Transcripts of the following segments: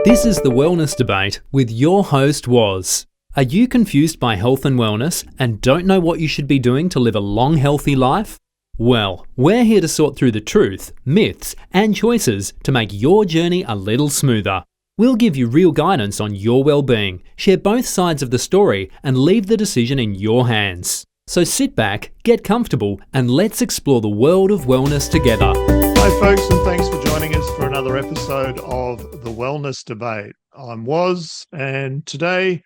This is the Wellness Debate with your host Woz. Are you confused by health and wellness and don't know what you should be doing to live a long, healthy life? Well, we're here to sort through the truth, myths, and choices to make your journey a little smoother. We'll give you real guidance on your well-being, share both sides of the story, and leave the decision in your hands. So sit back, get comfortable, and let's explore the world of wellness together. Hi folks, and thanks for joining us for another episode of the Wellness Debate. I'm Woz, and today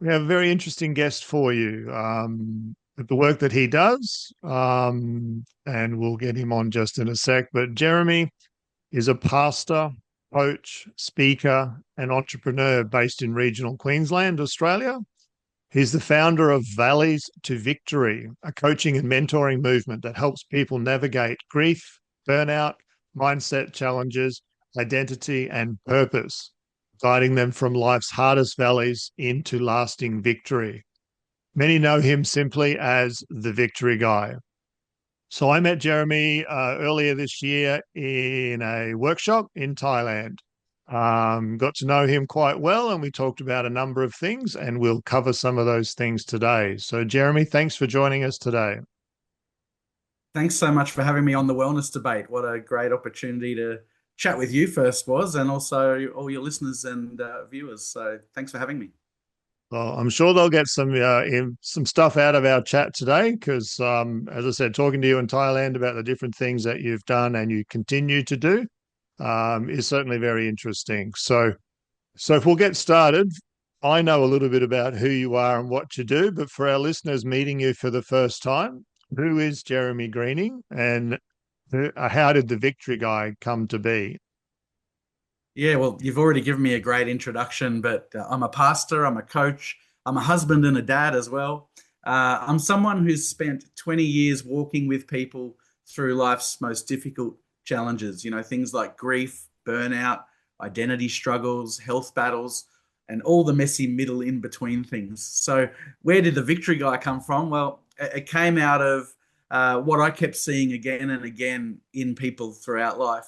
we have a very interesting guest for you. The work that he does, and we'll get him on just in a sec, but Jeremy is a pastor, coach, speaker, and entrepreneur based in regional Queensland, Australia. He's the founder of Valleys to Victory, a coaching and mentoring movement that helps people navigate grief, burnout, mindset challenges, identity, and purpose, guiding them from life's hardest valleys into lasting victory. Many know him simply as the Victory Guy. So I met Jeremy earlier this year in a workshop in Thailand. Got to know him quite well, and we talked about a number of things, and we'll cover some of those things today. So Jeremy, thanks for joining us today. Thanks so much for having me on the Wellness Debate. What a great opportunity to chat with you first, Woz, and also all your listeners and viewers. So thanks for having me. Well, I'm sure they'll get some stuff out of our chat today because, as I said, talking to you in Thailand about the different things that you've done and you continue to do is certainly very interesting. So if we'll get started, I know a little bit about who you are and what you do, but for our listeners meeting you for the first time, who is Jeremy Greening and how did the Victory Guy come to be? Yeah, well, you've already given me a great introduction, but I'm a pastor, I'm a coach, I'm a husband and a dad as well. I'm someone who's spent 20 years walking with people through life's most difficult challenges, things like grief, burnout, identity struggles, health battles, and all the messy middle in between things. So where did the Victory Guy come from? Well, it came out of what I kept seeing again and again in people throughout life.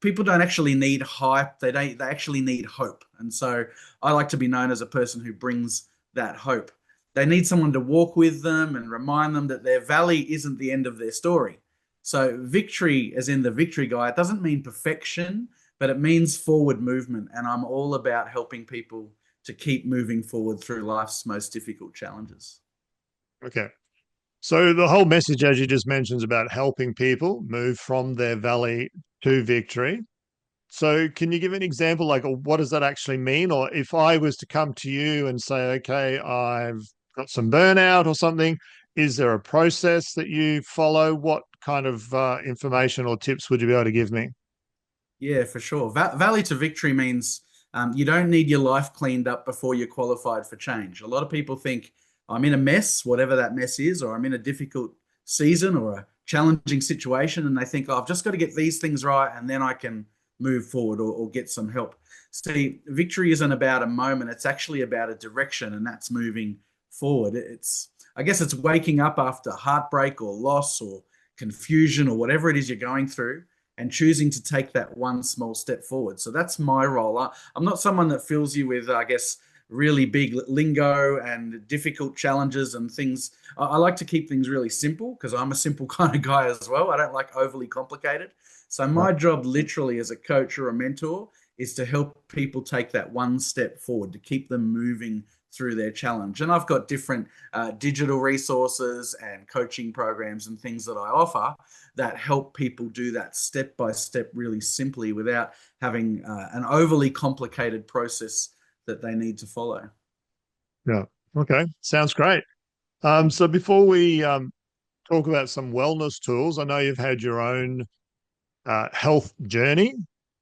People don't actually need hype. They actually need hope. And so I like to be known as a person who brings that hope. They need someone to walk with them and remind them that their valley isn't the end of their story. So victory, as in the Victory Guy, it doesn't mean perfection, but it means forward movement. And I'm all about helping people to keep moving forward through life's most difficult challenges. Okay. So the whole message, as you just mentioned, is about helping people move from their valley to victory. So can you give an example, like what does that actually mean? Or if I was to come to you and say, okay, I've got some burnout or something, is there a process that you follow? What kind of information or tips would you be able to give me? Yeah, for sure. Valley to victory means you don't need your life cleaned up before you're qualified for change. A lot of people think I'm in a mess, whatever that mess is, or I'm in a difficult season or a challenging situation, and they think, oh, I've just got to get these things right and then I can move forward or get some help. See, victory isn't about a moment, it's actually about a direction, and that's moving forward. I guess it's waking up after heartbreak or loss or confusion or whatever it is you're going through and choosing to take that one small step forward. So that's my role. I'm not someone that fills you with, I guess, really big lingo and difficult challenges and things. I like to keep things really simple because I'm a simple kind of guy as well. I don't like overly complicated. So my job literally as a coach or a mentor is to help people take that one step forward, to keep them moving through their challenge. And I've got different digital resources and coaching programs and things that I offer that help people do that step by step really simply without having an overly complicated process that they need to follow. Yeah. Okay. Sounds great. So before we talk about some wellness tools, I know you've had your own health journey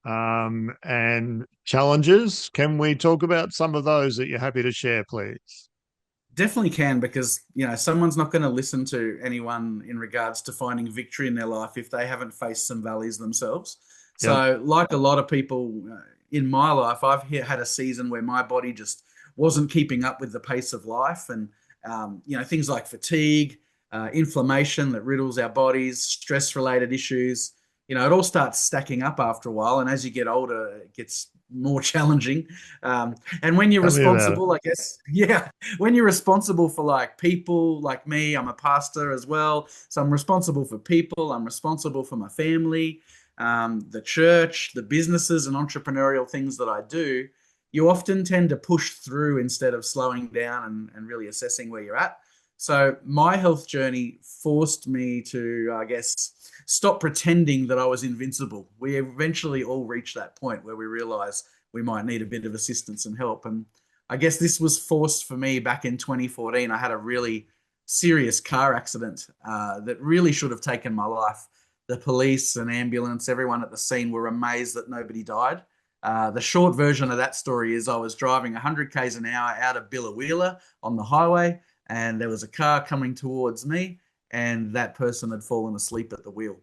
and challenges. Can we talk about some of those that you're happy to share, please? Definitely can, because someone's not going to listen to anyone in regards to finding victory in their life if they haven't faced some valleys themselves. So like a lot of people in my life, I've had a season where my body just wasn't keeping up with the pace of life, and things like fatigue, inflammation that riddles our bodies, stress-related issues, it all starts stacking up after a while. And as you get older, it gets more challenging. And when you're Tell me about it. responsible, I guess, yeah, when you're responsible for like people like me, I'm a pastor as well. So I'm responsible for people, I'm responsible for my family, the church, the businesses and entrepreneurial things that I do. You often tend to push through instead of slowing down and really assessing where you're at. So my health journey forced me to, I guess, stop pretending that I was invincible. We eventually all reach that point where we realize we might need a bit of assistance and help. And I guess this was forced for me back in 2014. I had a really serious car accident that really should have taken my life. The police and ambulance, everyone at the scene were amazed that nobody died. The short version of that story is I was driving 100 k's an hour out of Billawheeler on the highway, and there was a car coming towards me, and that person had fallen asleep at the wheel.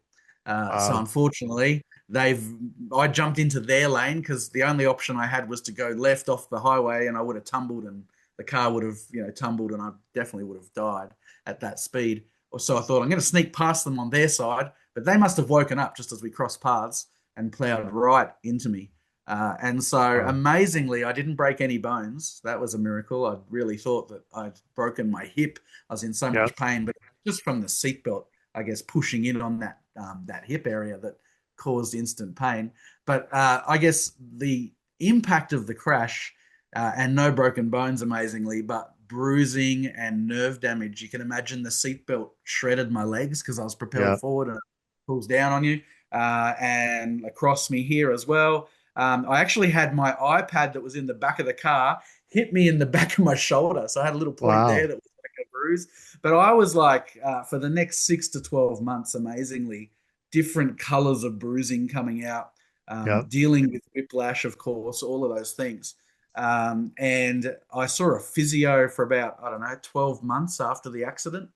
So Wow. unfortunately, I jumped into their lane because the only option I had was to go left off the highway, and I would have tumbled, and the car would have tumbled, and I definitely would have died at that speed. So I thought I'm going to sneak past them on their side, but they must have woken up just as we crossed paths and plowed right into me. And so Wow. amazingly, I didn't break any bones. That was a miracle. I really thought that I'd broken my hip. I was in so Yeah. much pain, but just from the seatbelt, I guess, pushing in on that hip area that caused instant pain. But I guess the impact of the crash and no broken bones, amazingly, but bruising and nerve damage. You can imagine the seatbelt shredded my legs because I was Yeah. propelled forward and it pulls down on you, and across me here as well. I actually had my iPad that was in the back of the car hit me in the back of my shoulder. So I had a little point there Wow. that was like a bruise. But I was like, for the next 6 to 12 months, amazingly, different colors of bruising coming out, Yeah. dealing with whiplash, of course, all of those things. And I saw a physio for about, I don't know, 12 months after the accident.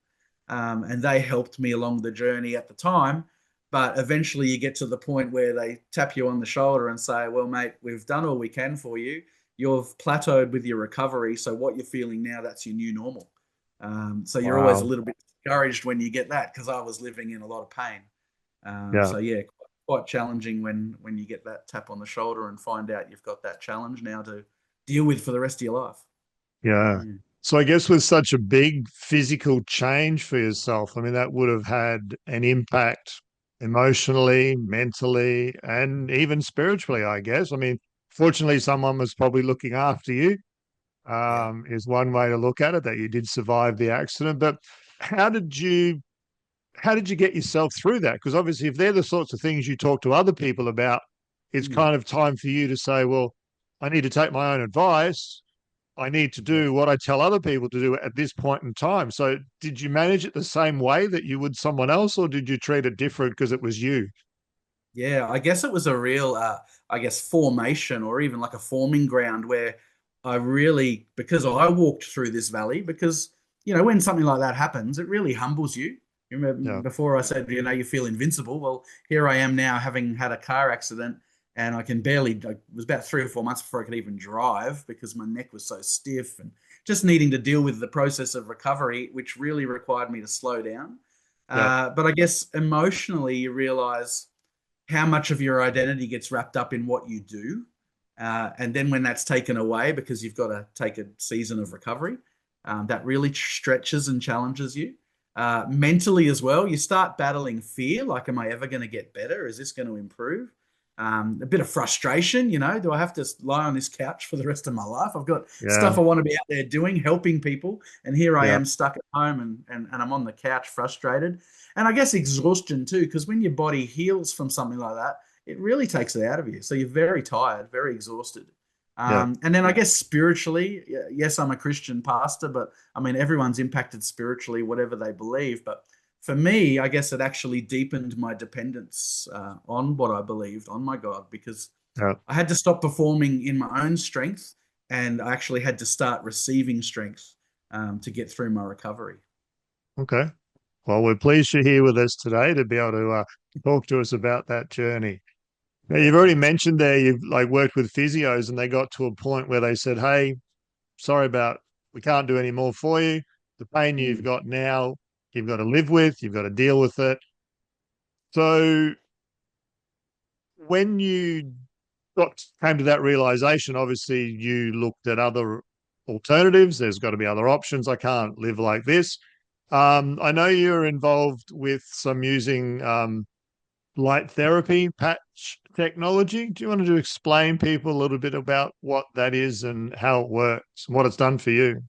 And they helped me along the journey at the time. But eventually you get to the point where they tap you on the shoulder and say, well, mate, we've done all we can for you. You've plateaued with your recovery. So what you're feeling now, that's your new normal. So you're always a Wow. little bit discouraged when you get that because I was living in a lot of pain. Yeah. So yeah, quite challenging when you get that tap on the shoulder and find out you've got that challenge now to deal with for the rest of your life. Yeah. Mm. So I guess with such a big physical change for yourself, I mean, that would have had an impact emotionally, mentally, and even spiritually, I guess. I mean, fortunately, someone was probably looking after you, Yeah. is one way to look at it, that you did survive the accident. But how did you how did you get yourself through that? Because obviously, if they're the sorts of things you talk to other people about, it's Mm. kind of time for you to say, well, I need to take my own advice. I need to Yeah. do what I tell other people to do at this point in time. So, did you manage it the same way that you would someone else, or did you treat it different because it was you? Yeah, I guess it was a real, I guess, formation or even like a forming ground where I really, because I walked through this valley, because, when something like that happens, it really humbles you. You remember Yeah. before I said, you feel invincible. Well, here I am now having had a car accident and I can barely, it was about 3 or 4 months before I could even drive because my neck was so stiff and just needing to deal with the process of recovery, which really required me to slow down. Yeah. But I guess emotionally, you realize how much of your identity gets wrapped up in what you do. And then when that's taken away because you've got to take a season of recovery, that really stretches and challenges you. Mentally as well, you start battling fear like, am I ever going to get better? Is this going to improve? A bit of frustration, do I have to lie on this couch for the rest of my life? I've got Yeah. stuff I want to be out there doing, helping people. And here I Yeah. am stuck at home and I'm on the couch frustrated. And I guess exhaustion too, because when your body heals from something like that, it really takes it out of you. So you're very tired, very exhausted. Yeah. And then I guess spiritually, yes, I'm a Christian pastor, but I mean, everyone's impacted spiritually, whatever they believe. But for me, I guess it actually deepened my dependence on what I believed, on my God, because Yeah. I had to stop performing in my own strength and I actually had to start receiving strength to get through my recovery. Okay. Well, we're pleased you're here with us today to be able to talk to us about that journey. Now, Yeah, you've already thanks. mentioned there you've like worked with physios and they got to a point where they said, "Hey, sorry about we can't do any more for you. The pain you've Mm. got now, you've got to live with, you've got to deal with it." So when you came to that realization, obviously you looked at other alternatives. There's got to be other options. I can't live like this. I know you're involved with some using light therapy patch technology. Do you want to explain people a little bit about what that is and how it works and what it's done for you?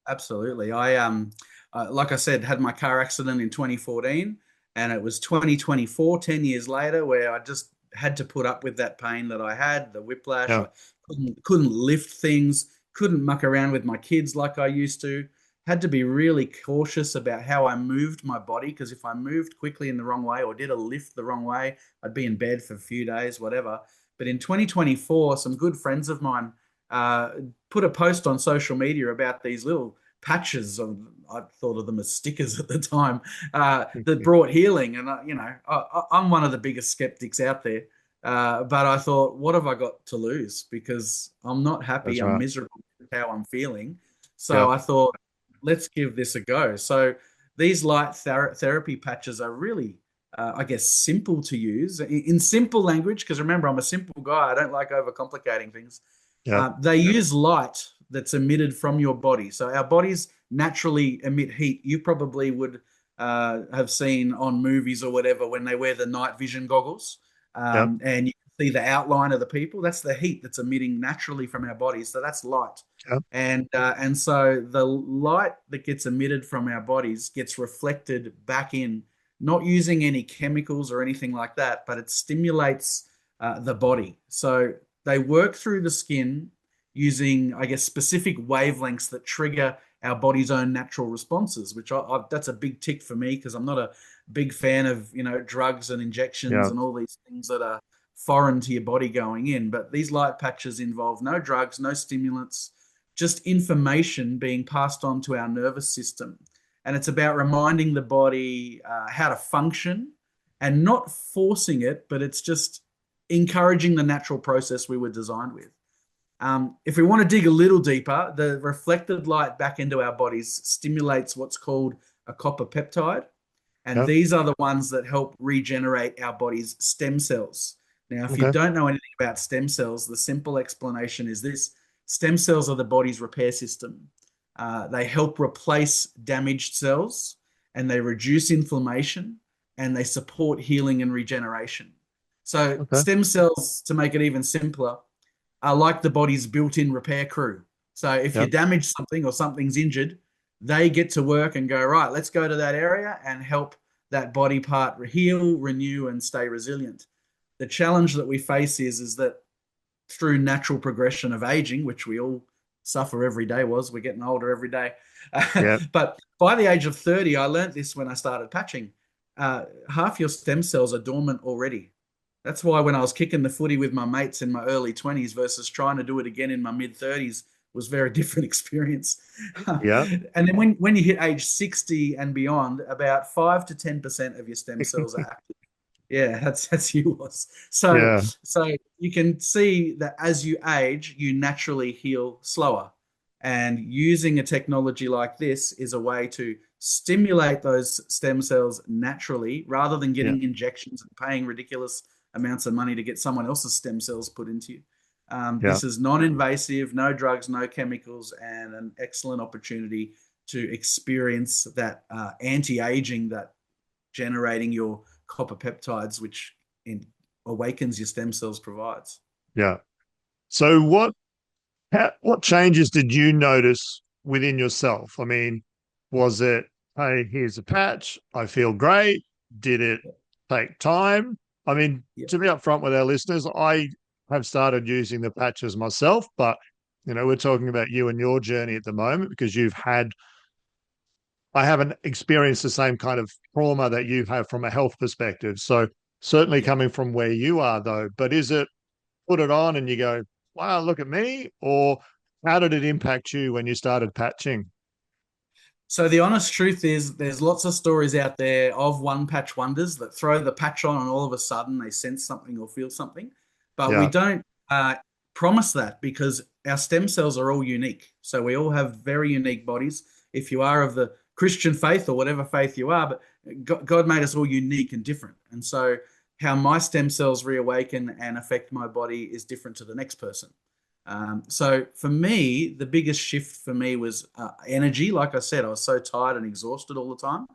Absolutely. Like I said, had my car accident in 2014, and it was 2024, 10 years later, where I just had to put up with that pain that I had, the whiplash. Yeah, I couldn't lift things, couldn't muck around with my kids like I used to. Had to be really cautious about how I moved my body, because if I moved quickly in the wrong way or did a lift the wrong way, I'd be in bed for a few days, whatever. But in 2024, some good friends of mine uh, put a post on social media about these little patches of, I thought of them as stickers at the time, that brought healing. And I'm one of the biggest skeptics out there. But I thought, what have I got to lose? Because I'm not happy. that's I'm right. miserable with how I'm feeling. Yeah, So I thought, let's give this a go. So these light therapy patches are really, I guess, simple to use in simple language. Because remember, I'm a simple guy. I don't like overcomplicating things. yeah, They use light that's emitted from your body. So our bodies naturally emit heat. You probably would have seen on movies or whatever when they wear the night vision goggles, yeah, and you can see the outline of the people. That's the heat that's emitting naturally from our bodies. So that's light. yeah. And so the light that gets emitted from our bodies gets reflected back in, not using any chemicals or anything like that, but it stimulates the body. So they work through the skin using, I guess, specific wavelengths that trigger our body's own natural responses, which that's a big tick for me, because I'm not a big fan of, drugs and injections Yeah. and all these things that are foreign to your body going in. But these light patches involve no drugs, no stimulants, just information being passed on to our nervous system. And it's about reminding the body how to function and not forcing it, but it's just encouraging the natural process we were designed with. If we want to dig a little deeper, the reflected light back into our bodies stimulates what's called a copper peptide. And Yeah. these are the ones that help regenerate our body's stem cells. Now, if you Okay. don't know anything about stem cells, the simple explanation is this: stem cells are the body's repair system. They help replace damaged cells, and they reduce inflammation, and they support healing and regeneration. So, Okay. stem cells, to make it even simpler, are like the body's built-in repair crew. So if you Yeah. damage something or something's injured, they get to work and go, right, let's go to that area and help that body part heal, renew, and stay resilient. The challenge that we face is that through natural progression of aging, which we all suffer every day, we're getting older every day. Yeah. But by the age of 30, I learned this when I started patching. Half your stem cells are dormant already. That's why when I was kicking the footy with my mates in my early 20s versus trying to do it again in my mid 30s was a very different experience. Yeah. And then when you hit age 60 and beyond, about 5 to 10% of your stem cells are active. Yeah, that's you was. So Yeah. so you can see that as you age, you naturally heal slower. And using a technology like this is a way to stimulate those stem cells naturally rather than Yeah. getting injections and paying ridiculous amounts of money to get someone else's stem cells put into you. Yeah. This is non-invasive, no drugs, no chemicals, and an excellent opportunity to experience that anti-aging, that generating your copper peptides, which awakens your stem cells, provides. Yeah. So what changes did you notice within yourself? I mean, was it, hey, here's a patch, I feel great? Did it take time? I mean, Yeah. to be upfront with our listeners, I have started using the patches myself, but we're talking about you and your journey at the moment because I haven't experienced the same kind of trauma that you have from a health perspective. So certainly Yeah. coming from where you are though, but is it put it on and you go, wow, look at me? Or how did it impact you when you started patching? So the honest truth is, there's lots of stories out there of one patch wonders that throw the patch on and all of a sudden they sense something or feel something. But we Yeah. don't promise that, because our stem cells are all unique. So we all have very unique bodies. If you are of the Christian faith or whatever faith you are, but God made us all unique and different. And so how my stem cells reawaken and affect my body is different to the next person. So for me, the biggest shift for me was energy. Like I said, I was so tired and exhausted all the time.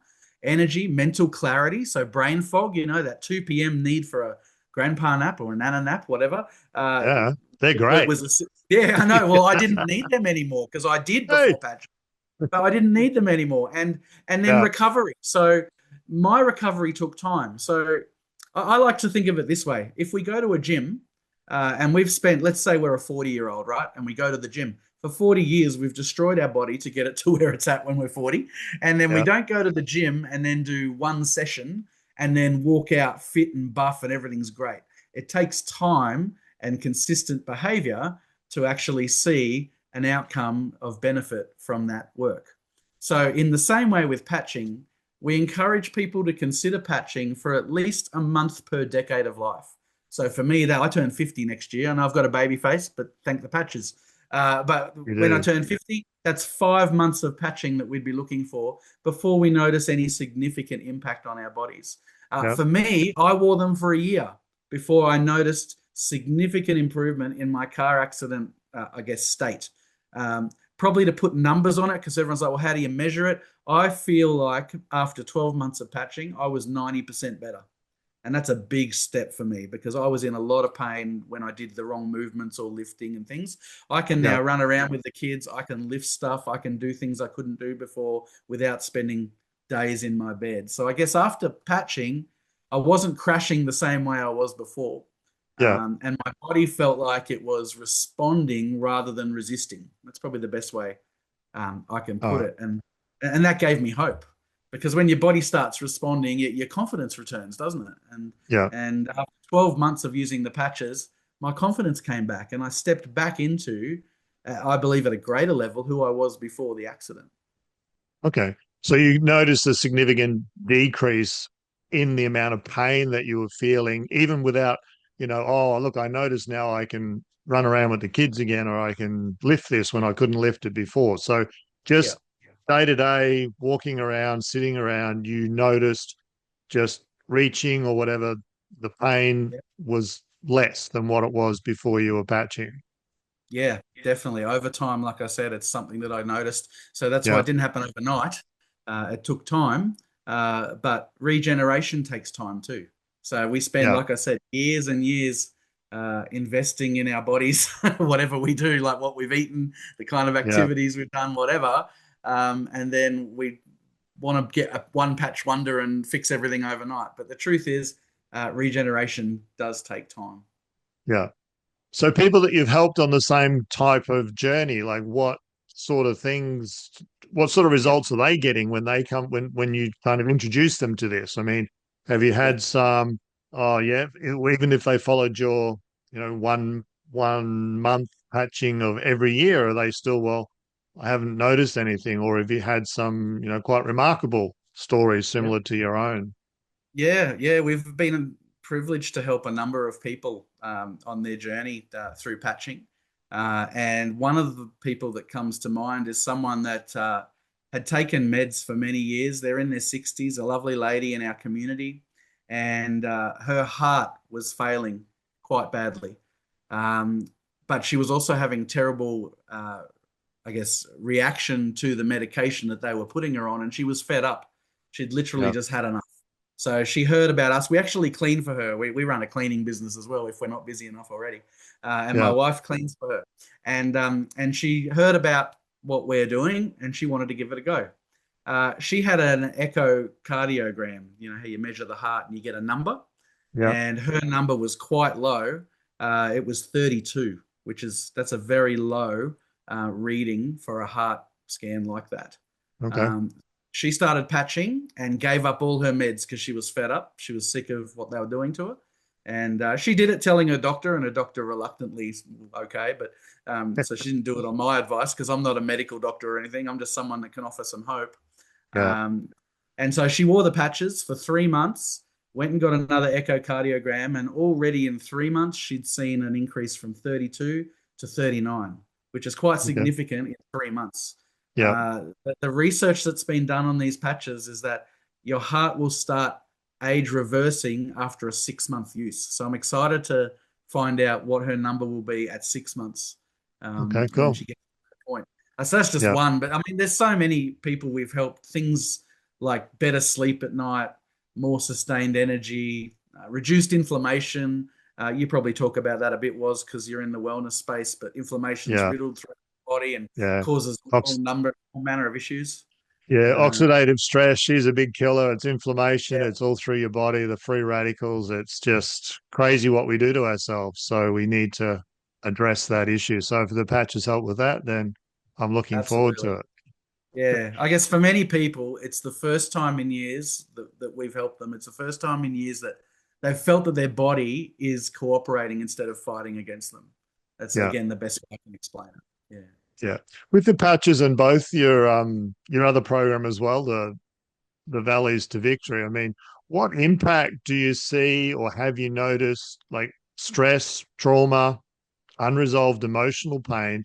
Energy, mental clarity, so brain fog, that 2 p.m. need for a grandpa nap or a nana nap, whatever. Uh, Yeah, they're it great. was yeah, I know. Well, I didn't need them anymore because I did Hey, before patch, but I didn't need them anymore. And then yeah, recovery. So my recovery took time. So I like to think of it this way: if we go to a gym, and we've spent, let's say we're a 40-year-old, right, and we go to the gym for 40 years, we've destroyed our body to get it to where it's at when we're 40, and then we yeah, don't go to the gym and then do one session and then walk out fit and buff and everything's great. It takes time and consistent behavior to actually see an outcome of benefit from that work. So, in the same way with patching, we encourage people to consider patching for at least a month per decade of life. So, for me, that I turn 50 next year, and I've got a baby face, but thank the patches. But you when I do. turn 50, that's 5 months of patching that we'd be looking for before we notice any significant impact on our bodies. Yeah, For me, I wore them for a year before I noticed significant improvement in my car accident, I guess, state. Probably to put numbers on it, because everyone's like, well, how do you measure it? I feel like after 12 months of patching, I was 90% better. And that's a big step for me because I was in a lot of pain when I did the wrong movements or lifting and things. I can yeah, now run around with the kids. I can lift stuff. I can do things I couldn't do before without spending days in my bed. So I guess after patching, I wasn't crashing the same way I was before. yeah. And my body felt like it was responding rather than resisting. That's probably the best way I can All put right. it. And that gave me hope because when your body starts responding, your confidence returns, doesn't it? Yeah. And after 12 months of using the patches, my confidence came back and I stepped back into, I believe at a greater level, who I was before the accident. Okay. So you noticed a significant decrease in the amount of pain that you were feeling, even without, oh, look, I notice now I can run around with the kids again, or I can lift this when I couldn't lift it before. So Yeah. just day to day, walking around, sitting around, you noticed just reaching or whatever, the pain was less than what it was before you were patching. Yeah, definitely. Over time, like I said, it's something that I noticed. So that's why Yeah. it didn't happen overnight. It took time, but regeneration takes time too. So we spend, Yeah. like I said, years and years investing in our bodies, whatever we do, like what we've eaten, the kind of Yeah. activities we've done, whatever. And then we want to get a one patch wonder and fix everything overnight. But the truth is, regeneration does take time. Yeah. So people that you've helped on the same type of journey, like sort of things, what sort of Yeah. results are they getting when they come when you kind of introduce them to this? I mean, have you Yeah. had some, oh yeah, even if they followed your, one month patching of every year, are they still, well, I haven't noticed anything, or have you had some, quite remarkable stories Yeah. similar to your own? Yeah, we've been privileged to help a number of people on their journey through patching. And one of the people that comes to mind is someone that had taken meds for many years. They're in their 60s, a lovely lady in our community, and her heart was failing quite badly. Um, but she was also having terrible, I guess, reaction to the medication that they were putting her on, and she was fed up. She'd literally Yeah. just had enough. So she heard about us. We actually clean for her. We run a cleaning business as well if we're not busy enough already. And my Yeah. wife cleans for her. And she heard about what we're doing and she wanted to give it a go. She had an echocardiogram, how you measure the heart and you get a number. Yeah. And her number was quite low. It was 32, that's a very low reading for a heart scan like that. Okay. Um, she started patching and gave up all her meds because she was fed up. She was sick of what they were doing to her. And she did it telling her doctor, and her doctor reluctantly, okay. But so she didn't do it on my advice because I'm not a medical doctor or anything. I'm just someone that can offer some hope. Yeah. Um, and so she wore the patches for 3 months, went and got another echocardiogram, and already in 3 months, she'd seen an increase from 32 to 39, which is quite Okay. significant in 3 months. Yeah. The research that's been done on these patches is that your heart will start age reversing after a 6 month use. So I'm excited to find out what her number will be at 6 months Okay, when cool. she gets to that point. So that's just Yeah, one, but I mean, there's so many people we've helped. Things like better sleep at night, more sustained energy, reduced inflammation. You probably talk about that a bit, was because you're in the wellness space, but inflammation's yeah, riddled through the body and yeah. causes Ox- all manner of issues. yeah, Uh, oxidative stress, she's a big killer. It's inflammation, yeah, it's all through your body, the free radicals. It's just crazy what we do to ourselves. So we need to address that issue. So if the patches help with that, then I'm looking forward absolutely. to it. Yeah, I guess for many people, it's the first time in years that we've helped them. It's the first time in years that they've felt that their body is cooperating instead of fighting against them. That's Yeah. again the best way I can explain it. Yeah. Yeah. With the patches and both your other program as well, the Valleys to Victory, I mean, what impact do you see or have you noticed, like stress, trauma, unresolved emotional pain?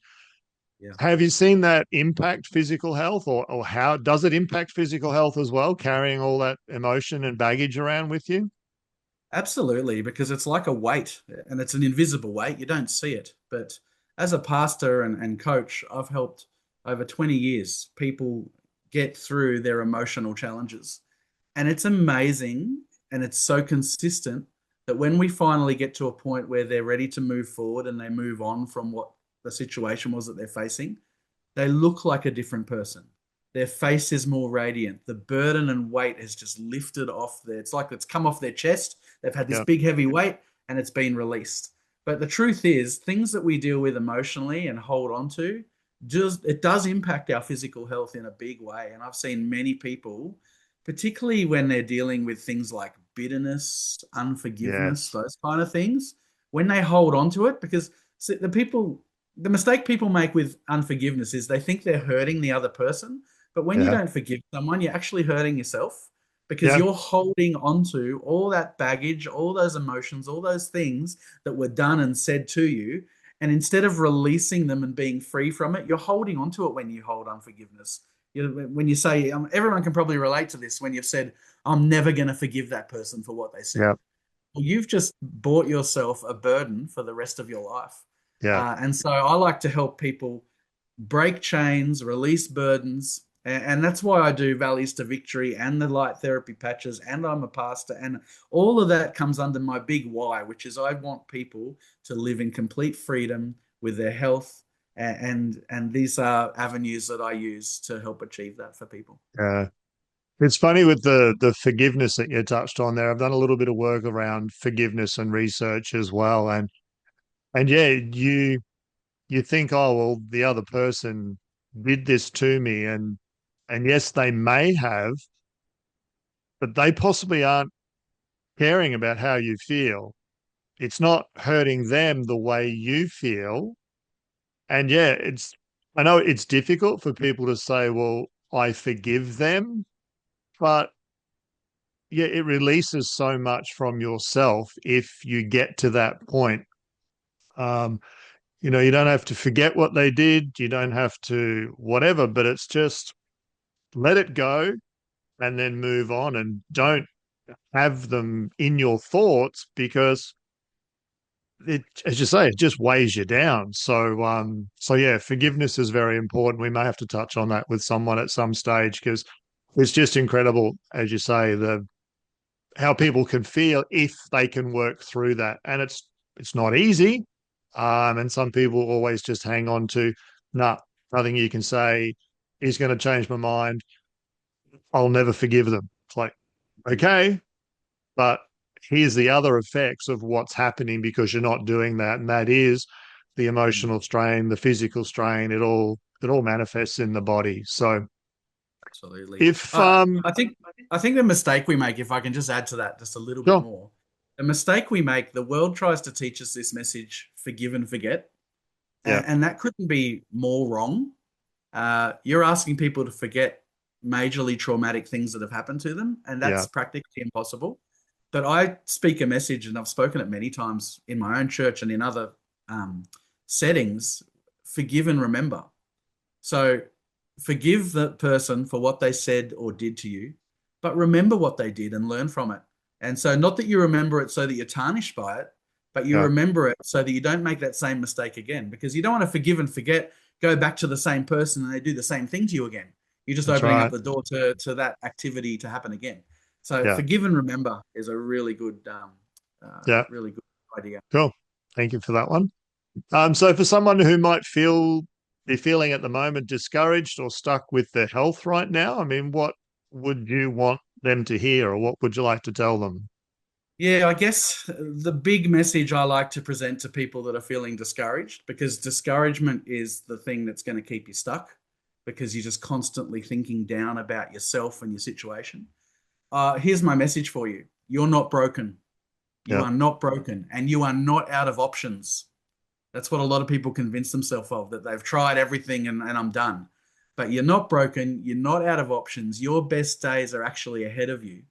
Yeah. Have you seen that impact physical health, or how does it impact physical health as well, carrying all that emotion and baggage around with you? Absolutely, because it's like a weight and it's an invisible weight. You don't see it. But as a pastor and coach, I've helped over 20 years people get through their emotional challenges. And it's amazing and it's so consistent that when we finally get to a point where they're ready to move forward and they move on from what the situation was that they're facing, they look like a different person. Their face is more radiant. The burden and weight has just lifted off there. It's like it's come off their chest. They've had this Yeah. big, heavy weight and it's been released. But the truth is, things that we deal with emotionally and hold on to, just it does impact our physical health in a big way. And I've seen many people, particularly when they're dealing with things like bitterness, unforgiveness, Yes. those kind of things, when they hold on to it, because the mistake people make with unforgiveness is they think they're hurting the other person. But when you Yeah. don't forgive someone, you're actually hurting yourself because Yeah. you're holding onto all that baggage, all those emotions, all those things that were done and said to you. And instead of releasing them and being free from it, you're holding onto it when you hold unforgiveness. When you say, everyone can probably relate to this when you've said, I'm never going to forgive that person for what they said. Yeah. Well, you've just bought yourself a burden for the rest of your life. Yeah. And so I like to help people break chains, release burdens. And that's why I do Valleys to Victory and the light therapy patches. And I'm a pastor. And all of that comes under my big why, which is I want people to live in complete freedom with their health. And these are avenues that I use to help achieve that for people. Yeah. It's funny with the forgiveness that you touched on there. I've done a little bit of work around forgiveness and research as well. And yeah, you think, oh well, the other person did this to me, and yes, they may have, but they possibly aren't caring about how you feel. It's not hurting them the way you feel. And yeah, I know it's difficult for people to say, well, I forgive them, but yeah, it releases so much from yourself if you get to that point. Um, you don't have to forget what they did, you don't have to whatever, but it's just let it go and then move on, and don't have them in your thoughts, because it, as you say, it just weighs you down. So yeah, forgiveness is very important. We may have to touch on that with someone at some stage, because it's just incredible, as you say, the how people can feel if they can work through that. And it's not easy. And some people always just hang on to, nah, nothing you can say is going to change my mind. I'll never forgive them. It's like, okay, but here's the other effects of what's happening because you're not doing that. And that is the emotional strain, the physical strain, it all manifests in the body. So Absolutely. if I think the mistake we make, if I can just add to that just a little bit sure, more, the mistake we make, the world tries to teach us this message, forgive and forget. yeah, And that couldn't be more wrong. You're asking people to forget majorly traumatic things that have happened to them, and yeah, that's practically impossible. But I speak a message, and I've spoken it many times in my own church and in other um, settings, forgive and remember. So forgive the person for what they said or did to you, but remember what they did and learn from it. And so not that you remember it so that you're tarnished by it, but you Yeah. remember it so that you don't make that same mistake again, because you don't want to forgive and forget, go back to the same person and they do the same thing to you again. You're just That's opening up right. the door to that activity to happen again. So Yeah. forgive and remember is a Yeah. really good idea. Cool. Thank you for that one. So for someone who might be feeling at the moment discouraged or stuck with their health right now, I mean, what would you want them to hear, or what would you like to tell them? Yeah, I guess the big message I like to present to people that are feeling discouraged, because discouragement is the thing that's going to keep you stuck, because you're just constantly thinking down about yourself and your situation. Here's my message for you. You're not broken. You Yeah. are not broken, and you are not out of options. That's what a lot of people convince themselves of, that they've tried everything and I'm done. But you're not broken. You're not out of options. Your best days are actually ahead of you.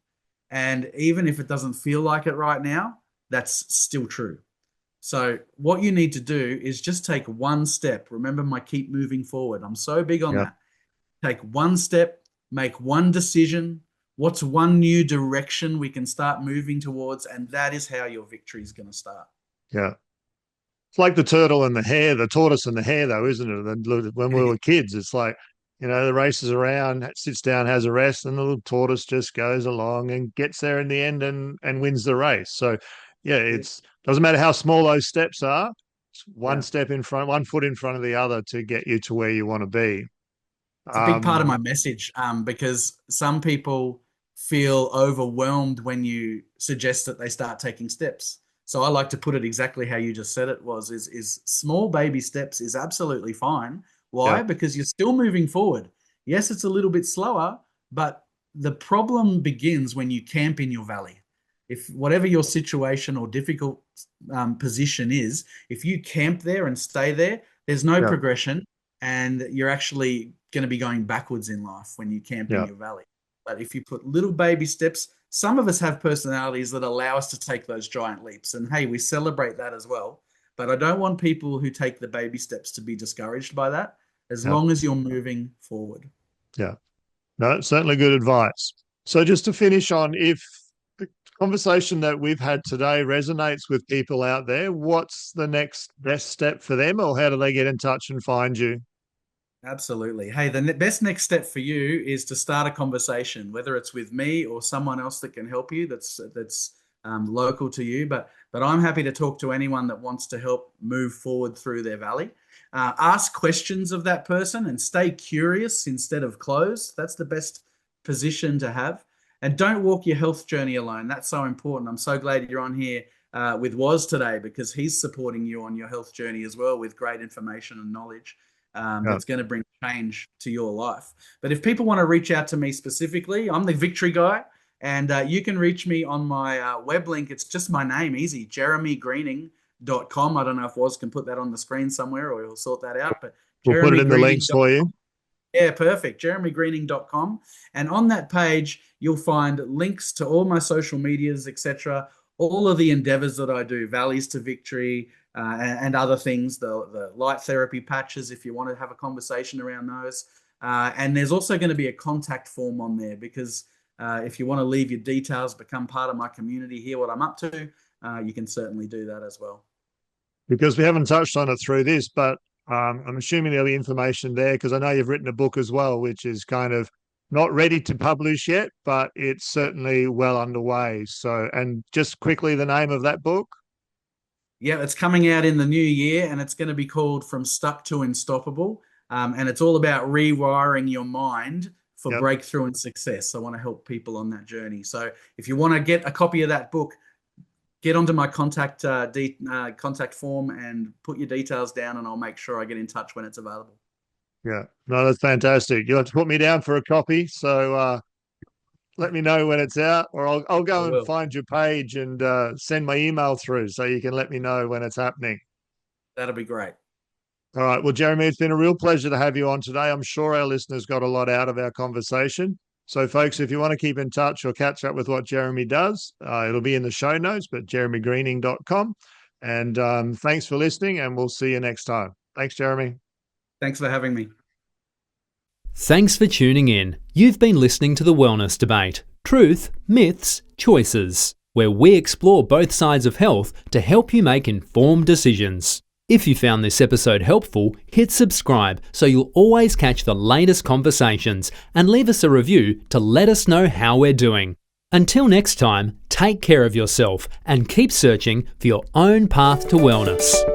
And even if it doesn't feel like it right now, that's still true. So, what you need to do is just take one step. Remember my keep moving forward. I'm so big on Yeah. that. Take one step, make one decision. What's one new direction we can start moving towards? And that is how your victory is going to start. Yeah. It's like the turtle and the hare, the tortoise and the hare, though, isn't it? When we were kids, it's like, the races around, sits down, has a rest, and the little tortoise just goes along and gets there in the end and wins the race. So, yeah, Yeah. it's doesn't matter how small those steps are. It's one Yeah. step in front, one foot in front of the other to get you to where you want to be. It's a big part of Um, my message, because some people feel overwhelmed when you suggest that they start taking steps. So I like to put it exactly how you just said it was, is small baby steps is absolutely fine. yeah, Why? Because you're still moving forward. Yes, it's a little bit slower, but the problem begins when you camp in your valley. If whatever your situation or difficult position is, if you camp there and stay there, there's no yeah, progression, and you're actually going to be going backwards in life when you camp in yeah, your valley. But if you put little baby steps, some of us have personalities that allow us to take those giant leaps. And hey, we celebrate that as well. But I don't want people who take the baby steps to be discouraged by that, as yeah, long as you're moving forward. yeah. No, certainly good advice. So just to finish on, if the conversation that we've had today resonates with people out there, what's the next best step for them, or how do they get in touch and find you? Absolutely. Hey, the best next step for you is to start a conversation, whether it's with me or someone else that can help you. That's local to you. But I'm happy to talk to anyone that wants to help move forward through their valley. Ask questions of that person and stay curious instead of closed. That's the best position to have. And don't walk your health journey alone. That's so important. I'm so glad you're on here with Woz today, because he's supporting you on your health journey as well with great information and knowledge Yeah. that's going to bring change to your life. But if people want to reach out to me specifically, I'm the Victory Guy, and you can reach me on my web link. It's just my name, easy, jeremygreening.com. I don't know if Woz can put that on the screen somewhere, or he'll sort that out, but We'll put it in the links for you. jeremygreening.com. Yeah, perfect. jeremygreening.com. And on that page, you'll find links to all my social medias, etc., all of the endeavors that I do, Valleys to Victory, and other things, the light therapy patches, if you want to have a conversation around those. And there's also going to be a contact form on there, because if you want to leave your details, become part of my community, hear what I'm up to, you can certainly do that as well. Because we haven't touched on it through this, but I'm assuming there'll be information there, because I know you've written a book as well, which is kind of not ready to publish yet, but it's certainly well underway. So, and just quickly, the name of that book? Yeah, it's coming out in the new year, and it's going to be called From Stuck to Unstoppable. And it's all about rewiring your mind for Yep. breakthrough and success. I want to help people on that journey. So if you want to get a copy of that book, get onto my contact form and put your details down, and I'll make sure I get in touch when it's available. Yeah. No, that's fantastic. You'll have to put me down for a copy. So let me know when it's out, or I'll I go and will. find your page and send my email through so you can let me know when it's happening. That'll be great. All right. Well, Jeremy, it's been a real pleasure to have you on today. I'm sure our listeners got a lot out of our conversation. So, folks, if you want to keep in touch or catch up with what Jeremy does, it'll be in the show notes, but jeremygreening.com. And thanks for listening, and we'll see you next time. Thanks, Jeremy. Thanks for having me. Thanks for tuning in. You've been listening to The Wellness Debate. Truth, myths, choices. where we explore both sides of health to help you make informed decisions. If you found this episode helpful, hit subscribe so you'll always catch the latest conversations, and leave us a review to let us know how we're doing. Until next time, take care of yourself and keep searching for your own path to wellness.